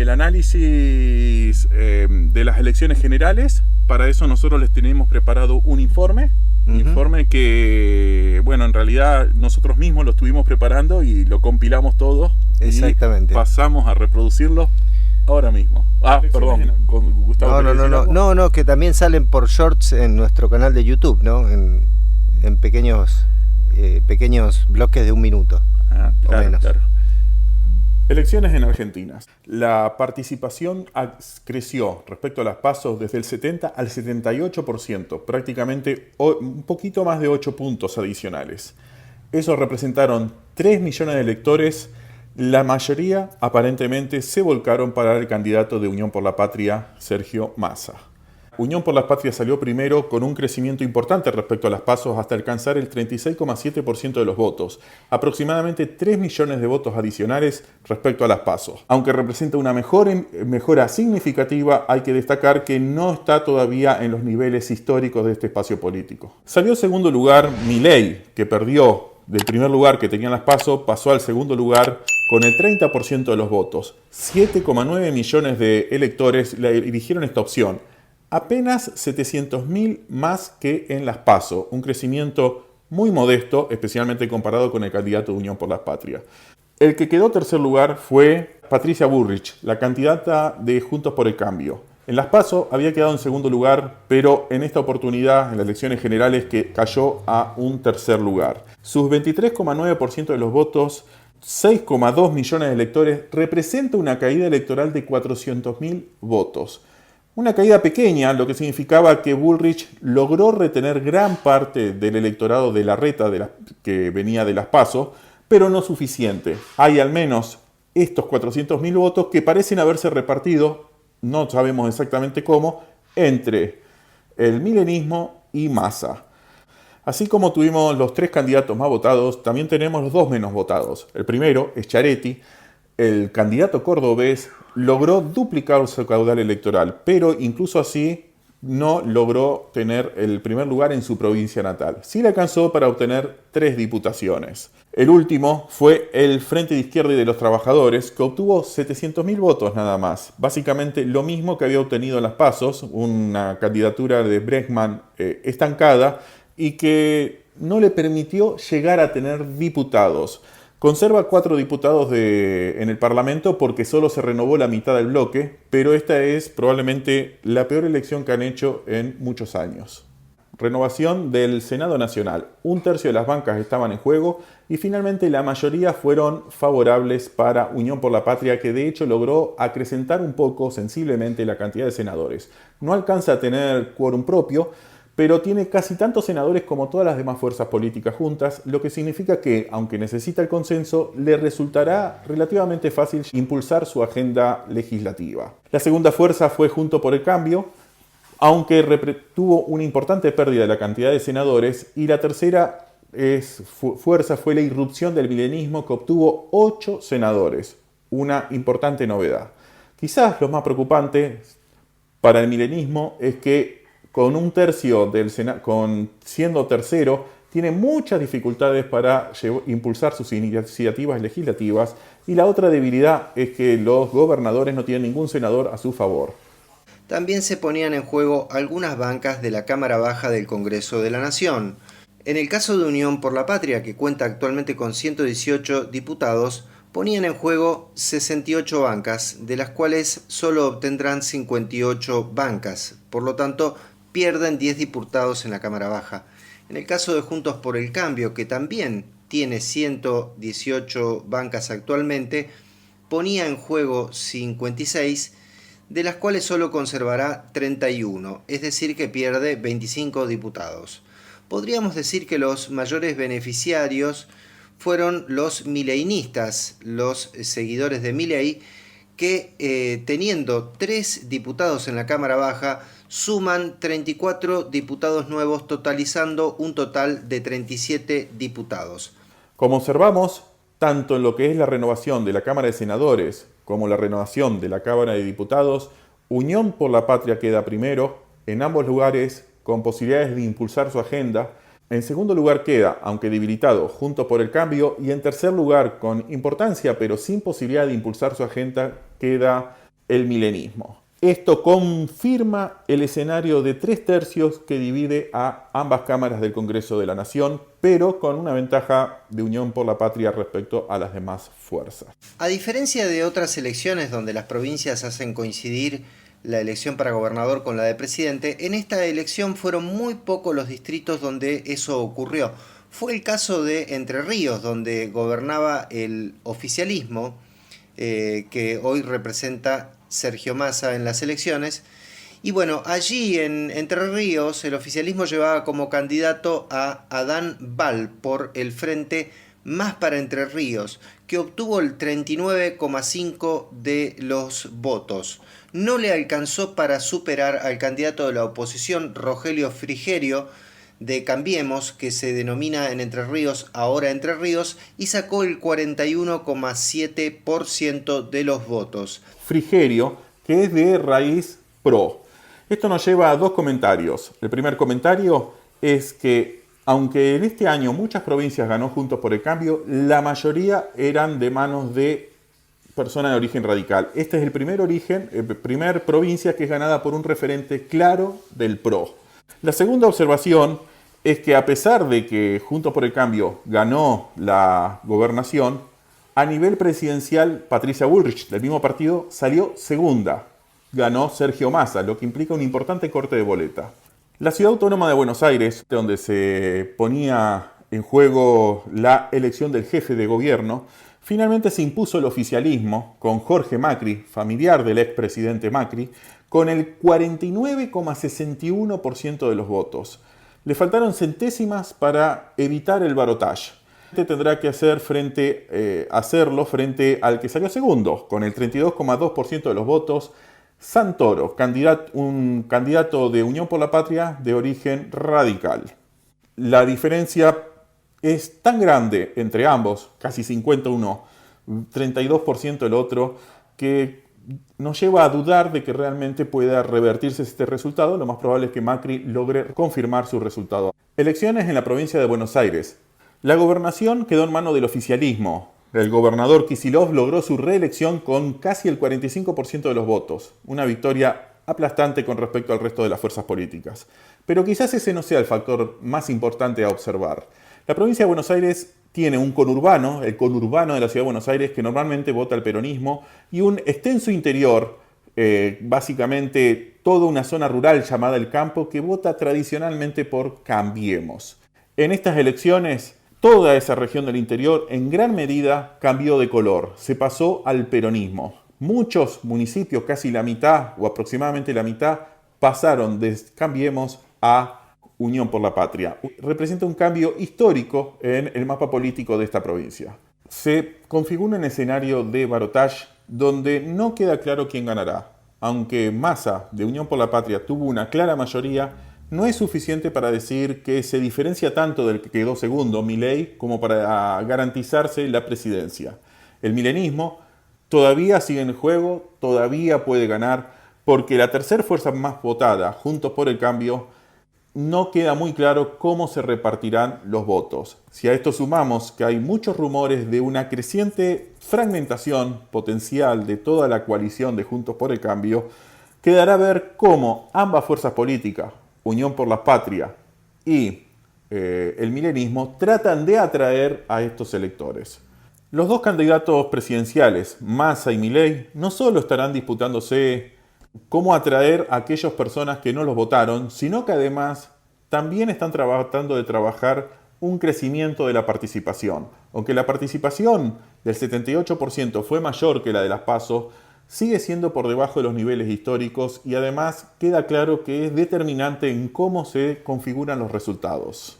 el análisis de las elecciones generales. Para eso nosotros les tenemos preparado un informe. Informe que, bueno, en realidad nosotros mismos lo estuvimos preparando y lo compilamos todo. Exactamente. Y pasamos a reproducirlo ahora mismo. Perdón, con Gustavo. No, que también salen por shorts en nuestro canal de YouTube, ¿no? En pequeños bloques de 1 minuto. Claro. Elecciones en Argentina. La participación creció respecto a las PASO desde el 70 al 78%, prácticamente un poquito más de 8 puntos adicionales. Eso representaron 3 millones de electores. La mayoría aparentemente se volcaron para el candidato de Unión por la Patria, Sergio Massa. Unión por la Patria salió primero con un crecimiento importante respecto a las PASO hasta alcanzar el 36,7% de los votos, aproximadamente 3 millones de votos adicionales respecto a las PASO. Aunque representa una mejora significativa, hay que destacar que no está todavía en los niveles históricos de este espacio político. Salió segundo lugar Milei, que perdió del primer lugar que tenían las PASO, pasó al segundo lugar con el 30% de los votos. 7,9 millones de electores le eligieron esta opción. Apenas 700.000 más que en las PASO, un crecimiento muy modesto, especialmente comparado con el candidato de Unión por la Patria. El que quedó tercer lugar fue Patricia Bullrich, la candidata de Juntos por el Cambio. En las PASO había quedado en segundo lugar, pero en esta oportunidad, en las elecciones generales, que cayó a un tercer lugar. Sus 23,9% de los votos, 6,2 millones de electores, representa una caída electoral de 400.000 votos. Una caída pequeña, lo que significaba que Bullrich logró retener gran parte del electorado de Larreta que venía de las PASO, pero no suficiente. Hay al menos estos 400.000 votos que parecen haberse repartido, no sabemos exactamente cómo, entre el milenismo y Massa. Así como tuvimos los 3 candidatos más votados, también tenemos los 2 menos votados. El primero es Schiaretti. El candidato cordobés logró duplicar su caudal electoral, pero incluso así no logró tener el primer lugar en su provincia natal. Sí le alcanzó para obtener 3 diputaciones. El último fue el Frente de Izquierda y de los Trabajadores, que obtuvo 700.000 votos nada más. Básicamente lo mismo que había obtenido en las PASOs, una candidatura de Bregman estancada y que no le permitió llegar a tener diputados. Conserva 4 diputados en el Parlamento porque solo se renovó la mitad del bloque, pero esta es probablemente la peor elección que han hecho en muchos años. Renovación del Senado Nacional. 1/3 de las bancas estaban en juego y finalmente la mayoría fueron favorables para Unión por la Patria, que de hecho logró acrecentar un poco sensiblemente la cantidad de senadores. No alcanza a tener quórum propio, pero tiene casi tantos senadores como todas las demás fuerzas políticas juntas, lo que significa que, aunque necesita el consenso, le resultará relativamente fácil impulsar su agenda legislativa. La segunda fuerza fue Juntos por el Cambio, aunque tuvo una importante pérdida de la cantidad de senadores, y la tercera fuerza fue la irrupción del milenismo, que obtuvo 8 senadores, una importante novedad. Quizás lo más preocupante para el milenismo es que con 1/3 del Senado, siendo tercero, tiene muchas dificultades para impulsar sus iniciativas legislativas, y la otra debilidad es que los gobernadores no tienen ningún senador a su favor. También se ponían en juego algunas bancas de la Cámara Baja del Congreso de la Nación. En el caso de Unión por la Patria, que cuenta actualmente con 118 diputados, ponían en juego 68 bancas, de las cuales solo obtendrán 58 bancas. Por lo tanto, pierden 10 diputados en la Cámara Baja. En el caso de Juntos por el Cambio, que también tiene 118 bancas actualmente, ponía en juego 56, de las cuales solo conservará 31, es decir que pierde 25 diputados. Podríamos decir que los mayores beneficiarios fueron los mileinistas, los seguidores de Milei, que teniendo 3 diputados en la Cámara Baja, suman 34 diputados nuevos, totalizando un total de 37 diputados. Como observamos, tanto en lo que es la renovación de la Cámara de Senadores como la renovación de la Cámara de Diputados, Unión por la Patria queda primero, en ambos lugares con posibilidades de impulsar su agenda. En segundo lugar queda, aunque debilitado, Juntos por el Cambio, y en tercer lugar, con importancia pero sin posibilidad de impulsar su agenda, queda el milenismo. Esto confirma el escenario de 3/3 que divide a ambas cámaras del Congreso de la Nación, pero con una ventaja de Unión por la Patria respecto a las demás fuerzas. A diferencia de otras elecciones donde las provincias hacen coincidir la elección para gobernador con la de presidente, en esta elección fueron muy pocos los distritos donde eso ocurrió. Fue el caso de Entre Ríos, donde gobernaba el oficialismo, que hoy representa Sergio Massa en las elecciones. Y bueno, allí en Entre Ríos el oficialismo llevaba como candidato a Adán Bal por el Frente Más para Entre Ríos, que obtuvo el 39,5% de los votos. No le alcanzó para superar al candidato de la oposición, Rogelio Frigerio, de Cambiemos, que se denomina en Entre Ríos ahora Entre Ríos, y sacó el 41,7% de los votos. Frigerio, que es de raíz pro. Esto nos lleva a dos comentarios. El primer comentario es que, aunque en este año muchas provincias ganó Juntos por el Cambio, la mayoría eran de manos de personas de origen radical. Este es el primer provincia que es ganada por un referente claro del PRO. La segunda observación es que a pesar de que Juntos por el Cambio ganó la gobernación, a nivel presidencial Patricia Bullrich, del mismo partido, salió segunda. Ganó Sergio Massa, lo que implica un importante corte de boleta. La Ciudad Autónoma de Buenos Aires, donde se ponía en juego la elección del jefe de gobierno, finalmente se impuso el oficialismo con Jorge Macri, familiar del expresidente Macri, con el 49,61% de los votos. Le faltaron centésimas para evitar el balotaje. Tendrá que hacerlo frente al que salió segundo, con el 32,2% de los votos, Santoro, un candidato de Unión por la Patria de origen radical. La diferencia es tan grande entre ambos, casi 51, 32% el otro, que nos lleva a dudar de que realmente pueda revertirse este resultado. Lo más probable es que Macri logre confirmar su resultado. Elecciones en la provincia de Buenos Aires. La gobernación quedó en manos del oficialismo. El gobernador Kicillof logró su reelección con casi el 45% de los votos, una victoria aplastante con respecto al resto de las fuerzas políticas. Pero quizás ese no sea el factor más importante a observar. La provincia de Buenos Aires tiene un conurbano, el conurbano de la ciudad de Buenos Aires, que normalmente vota al peronismo, y un extenso interior, básicamente toda una zona rural llamada El Campo, que vota tradicionalmente por Cambiemos. En estas elecciones, toda esa región del interior en gran medida cambió de color, se pasó al peronismo. Muchos municipios, casi la mitad o aproximadamente la mitad, pasaron de Cambiemos a Unión por la Patria. Representa un cambio histórico en el mapa político de esta provincia. Se configura un escenario de balotaje donde no queda claro quién ganará. Aunque Massa, de Unión por la Patria, tuvo una clara mayoría, no es suficiente para decir que se diferencia tanto del que quedó segundo, Milei, como para garantizarse la presidencia. El milenismo todavía sigue en el juego, todavía puede ganar, porque la tercera fuerza más votada, Juntos por el Cambio, no queda muy claro cómo se repartirán los votos. Si a esto sumamos que hay muchos rumores de una creciente fragmentación potencial de toda la coalición de Juntos por el Cambio, quedará a ver cómo ambas fuerzas políticas, Unión por la Patria y el milenismo, tratan de atraer a estos electores. Los dos candidatos presidenciales, Massa y Milei, no solo estarán disputándose cómo atraer a aquellas personas que no los votaron, sino que además también están tratando de trabajar un crecimiento de la participación. Aunque la participación del 78% fue mayor que la de las PASO, sigue siendo por debajo de los niveles históricos y además queda claro que es determinante en cómo se configuran los resultados.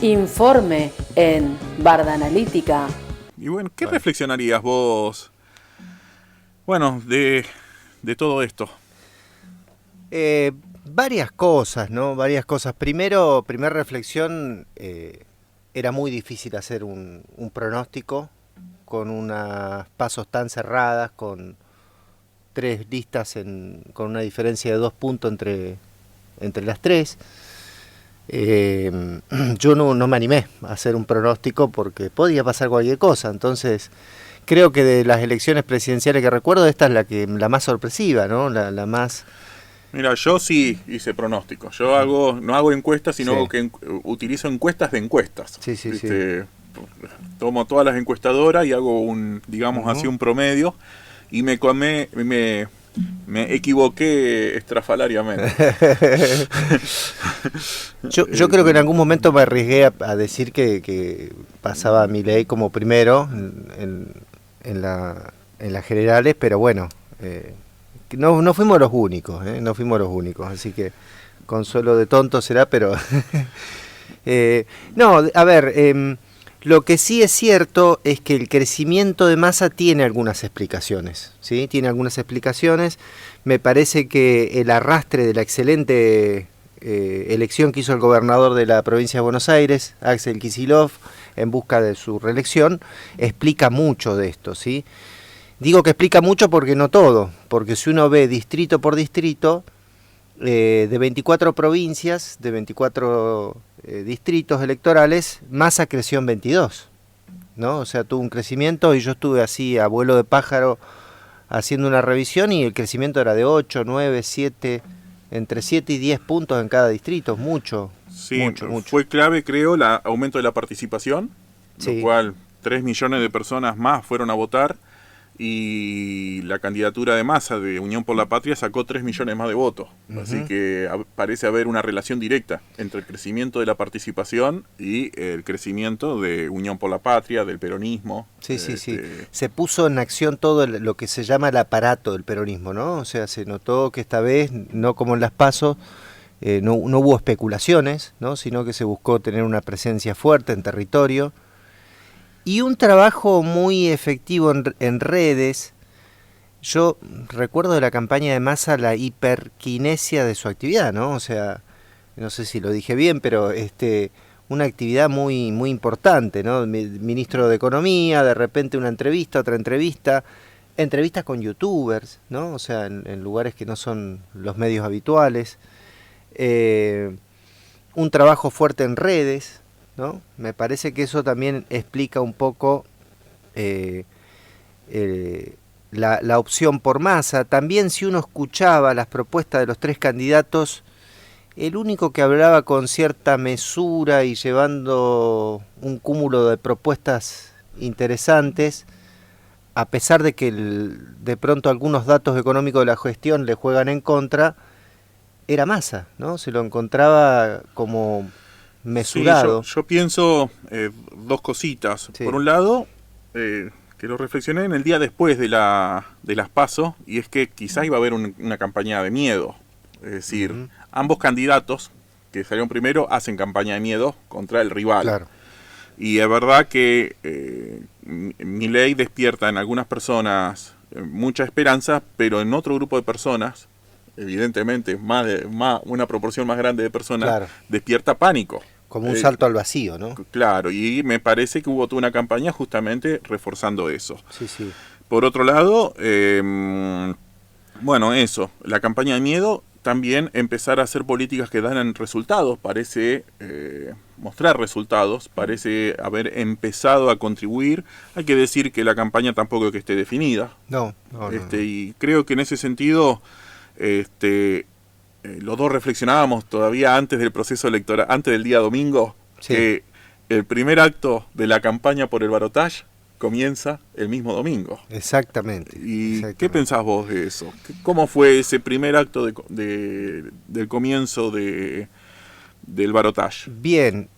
Informe en Barda Analítica. Y bueno, ¿qué reflexionarías vos, bueno, de todo esto? Varias cosas, ¿no? Varias cosas. Primera reflexión, era muy difícil hacer un pronóstico con unas pasos tan cerradas, con 3 listas con una diferencia de 2 puntos entre las 3. Yo no me animé a hacer un pronóstico porque podía pasar cualquier cosa. Entonces, creo que de las elecciones presidenciales que recuerdo, esta es la más sorpresiva, ¿no? La más... Mira, yo sí hice pronósticos. Yo no hago encuestas, sino que utilizo encuestas de encuestas. Sí. Tomo todas las encuestadoras y hago digamos así, un promedio, y me equivoqué estrafalariamente. yo creo que en algún momento me arriesgué a decir que pasaba Milei como primero en las generales, pero bueno, no fuimos los únicos, no fuimos los únicos, así que consuelo de tonto será, pero no, a ver, lo que sí es cierto es que el crecimiento de Massa tiene algunas explicaciones, ¿sí? Tiene algunas explicaciones. Me parece que el arrastre de la excelente elección que hizo el gobernador de la provincia de Buenos Aires, Axel Kicillof, en busca de su reelección, explica mucho de esto, ¿sí? Digo que explica mucho porque no todo, porque si uno ve distrito por distrito, de 24 provincias, de 24 distritos electorales, Massa creció en 22, ¿no? O sea, tuvo un crecimiento, y yo estuve así a vuelo de pájaro haciendo una revisión, y el crecimiento era de 8, 9, 7, entre 7 y 10 puntos en cada distrito, mucho. Fue clave, creo, el aumento de la participación, lo cual 3 millones de personas más fueron a votar, y la candidatura de Massa de Unión por la Patria sacó 3 millones más de votos. Así que parece haber una relación directa entre el crecimiento de la participación y el crecimiento de Unión por la Patria, del peronismo. Sí. Se puso en acción todo lo que se llama el aparato del peronismo, ¿no? O sea, se notó que esta vez, no como en las PASO, no hubo especulaciones, ¿no? Sino que se buscó tener una presencia fuerte en territorio. Y un trabajo muy efectivo en redes. Yo recuerdo de la campaña de Massa la hiperquinesia de su actividad, ¿no? O sea, no sé si lo dije bien, pero una actividad muy, muy importante, ¿no? Ministro de Economía, de repente una entrevista, otra entrevista, entrevistas con youtubers, ¿no? O sea, en lugares que no son los medios habituales. Un trabajo fuerte en redes, ¿no? Me parece que eso también explica un poco la opción por Massa. También, si uno escuchaba las propuestas de los tres candidatos, el único que hablaba con cierta mesura y llevando un cúmulo de propuestas interesantes, a pesar de que de pronto algunos datos económicos de la gestión le juegan en contra, era Massa, ¿no? Se lo encontraba como mesurado. Sí, yo pienso dos cositas. Sí. Por un lado, que lo reflexioné en el día después de las PASO, y es que quizá iba a haber una campaña de miedo. Es decir, ambos candidatos que salieron primero hacen campaña de miedo contra el rival. Claro. Y es verdad que Milei despierta en algunas personas mucha esperanza, pero en otro grupo de personas, evidentemente una proporción más grande de personas, claro, despierta pánico. Como un salto al vacío, ¿no? Claro, y me parece que hubo toda una campaña justamente reforzando eso. Sí. Por otro lado, bueno, eso, la campaña de miedo, también empezar a hacer políticas que dan resultados, parece mostrar resultados, parece haber empezado a contribuir. Hay que decir que la campaña tampoco es que esté definida. No. Y creo que en ese sentido, los dos reflexionábamos todavía antes del proceso electoral, antes del día domingo, sí, que el primer acto de la campaña por el balotaje comienza el mismo domingo. Exactamente. ¿Y qué pensás vos de eso? ¿Cómo fue ese primer acto del comienzo del balotaje? Bien,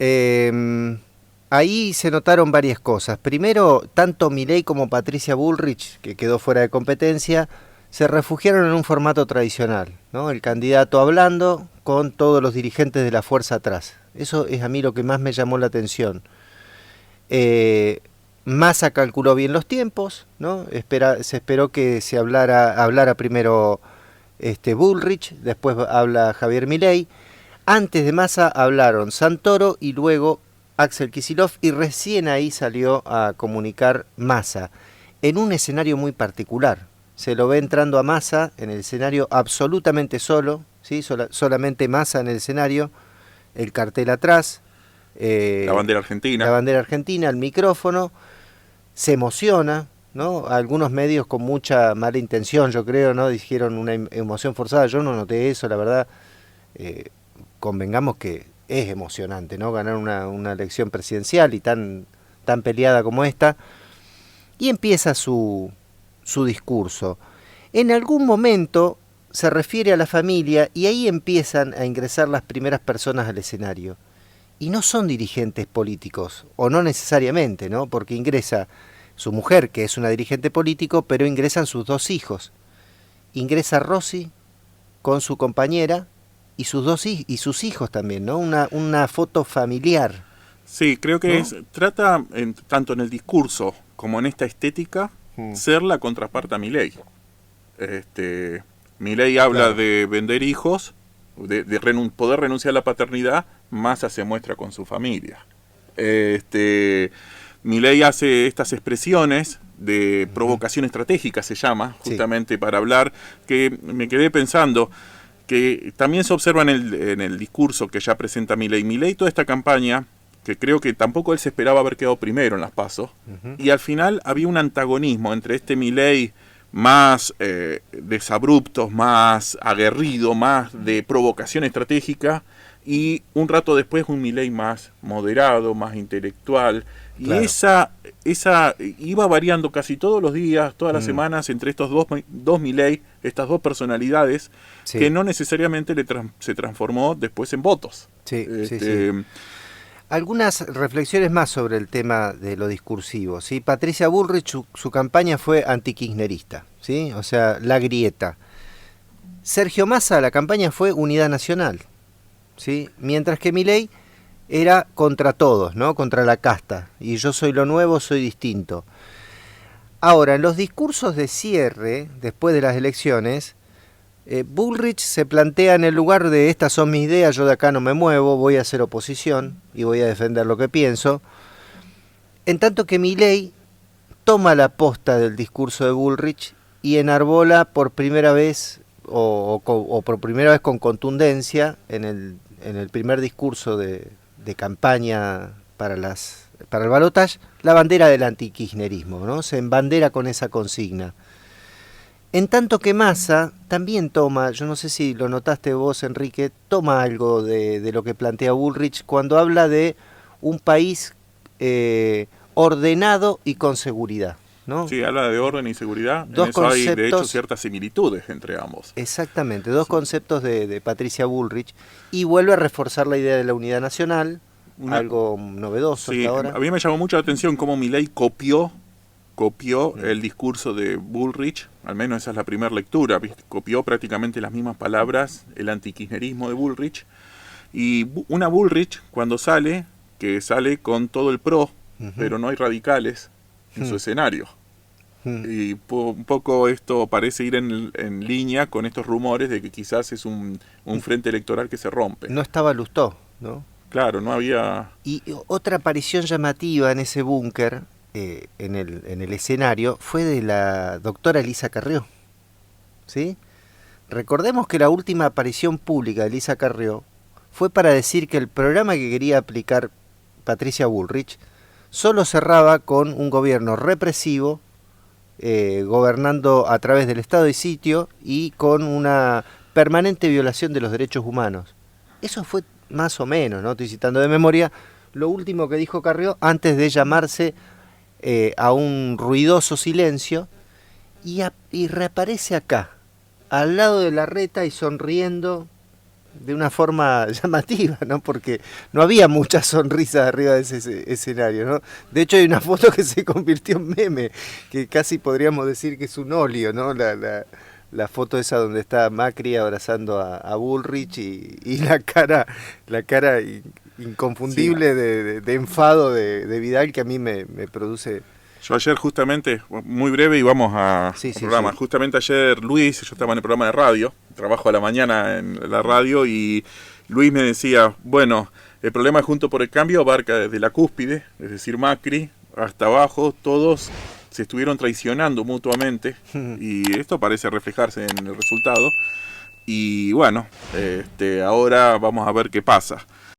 ahí se notaron varias cosas. Primero, tanto Milei como Patricia Bullrich, que quedó fuera de competencia, se refugiaron en un formato tradicional, ¿no? El candidato hablando con todos los dirigentes de la fuerza atrás. Eso es a mí lo que más me llamó la atención. Massa calculó bien los tiempos, ¿no? Se esperó que se hablara primero Bullrich, después habla Javier Milei. Antes de Massa hablaron Santoro y luego Axel Kicillof, y recién ahí salió a comunicar Massa, en un escenario muy particular. Se lo ve entrando a Massa en el escenario absolutamente solo, ¿sí? Solamente Massa en el escenario, el cartel atrás, la bandera argentina. La bandera argentina, el micrófono, se emociona, ¿no? Algunos medios con mucha mala intención, yo creo, ¿no? Dijeron una emoción forzada. Yo no noté eso, la verdad. Convengamos que es emocionante, ¿no? Ganar una elección presidencial y tan peleada como esta. Y empieza su discurso. En algún momento se refiere a la familia y ahí empiezan a ingresar las primeras personas al escenario. Y no son dirigentes políticos, o no necesariamente, ¿no? Porque ingresa su mujer, que es una dirigente político, pero ingresan sus 2 hijos. Ingresa Rossi con su compañera y sus hijos también, ¿no? Una foto familiar. Sí, creo que ¿no? trata, tanto en el discurso como en esta estética, ser la contraparte a Milei. Milei habla Claro. de vender hijos, de poder renunciar a la paternidad, Massa se muestra con su familia. Milei hace estas expresiones de provocación estratégica, se llama, justamente para hablar, que me quedé pensando que también se observa en el discurso que ya presenta Milei. Milei, toda esta campaña, que creo que tampoco él se esperaba haber quedado primero en las PASO, y al final había un antagonismo entre este Milei más desabruptos, más aguerrido, más de provocación estratégica, y un rato después un Milei más moderado, más intelectual, y Claro. esa iba variando casi todos los días, todas las semanas, entre estos dos Milei, estas dos personalidades, Sí. que no necesariamente se transformó después en votos. Sí, sí, sí. Algunas reflexiones más sobre el tema de lo discursivo, ¿sí? Patricia Bullrich, su campaña fue antikirchnerista, ¿sí? O sea, la grieta. Sergio Massa, la campaña fue unidad nacional, ¿sí? Mientras que Milei era contra todos, ¿no? Contra la casta. Y yo soy lo nuevo, soy distinto. Ahora, en los discursos de cierre, después de las elecciones, Bullrich se plantea en el lugar de estas son mis ideas, yo de acá no me muevo, voy a hacer oposición y voy a defender lo que pienso. En tanto que Milei toma la posta del discurso de Bullrich y enarbola por primera vez o por primera vez con contundencia en el primer discurso de campaña para el balotaje la bandera del antikirchnerismo, ¿no? Se embandera con esa consigna. En tanto que Massa también toma, yo no sé si lo notaste vos, Enrique, toma algo de lo que plantea Bullrich cuando habla de un país ordenado y con seguridad, ¿no? Sí, habla de orden y seguridad. Dos En eso hay, de hecho, conceptos. ciertas similitudes entre ambos. Exactamente, dos conceptos de Patricia Bullrich, y vuelve a reforzar la idea de la unidad nacional, algo novedoso Sí, hasta ahora. a mí me llamó mucho la atención cómo Milei copió el discurso de Bullrich, al menos esa es la primera lectura, ¿viste? Copió prácticamente las mismas palabras, el antikirchnerismo de Bullrich, y una Bullrich cuando sale, que sale con todo el PRO, pero no hay radicales en su escenario. Y un poco esto parece ir en línea con estos rumores de que quizás es un frente electoral que se rompe. No estaba Lustó, ¿no? Claro, no había... Y otra aparición llamativa en ese búnker, en el escenario, fue de la doctora Elisa Carrió, ¿sí? Recordemos que la última aparición pública de Elisa Carrió fue para decir que el programa que quería aplicar Patricia Bullrich solo cerraba con un gobierno represivo, gobernando a través del estado de sitio y con una permanente violación de los derechos humanos. Eso fue más o menos, ¿no? Estoy citando de memoria, lo último que dijo Carrió antes de llamarse a un ruidoso silencio, y reaparece acá, al lado de Larreta y sonriendo de una forma llamativa, ¿no? Porque no había muchas sonrisas arriba de ese escenario, ¿no? De hecho hay una foto que se convirtió en meme, que casi podríamos decir que es un óleo, ¿no? La foto esa donde está Macri abrazando a Bullrich y la cara inconfundible Sí. de enfado de Vidal, que a mí me produce... Yo ayer justamente, muy breve y vamos al programa, sí. Justamente ayer Luis, yo estaba en el programa de radio, trabajo a la mañana en la radio y Luis me decía, bueno, el problema de Juntos por el Cambio abarca desde la cúspide, es decir, Macri, hasta abajo, todos se estuvieron traicionando mutuamente y esto parece reflejarse en el resultado y bueno, ahora vamos a ver qué pasa.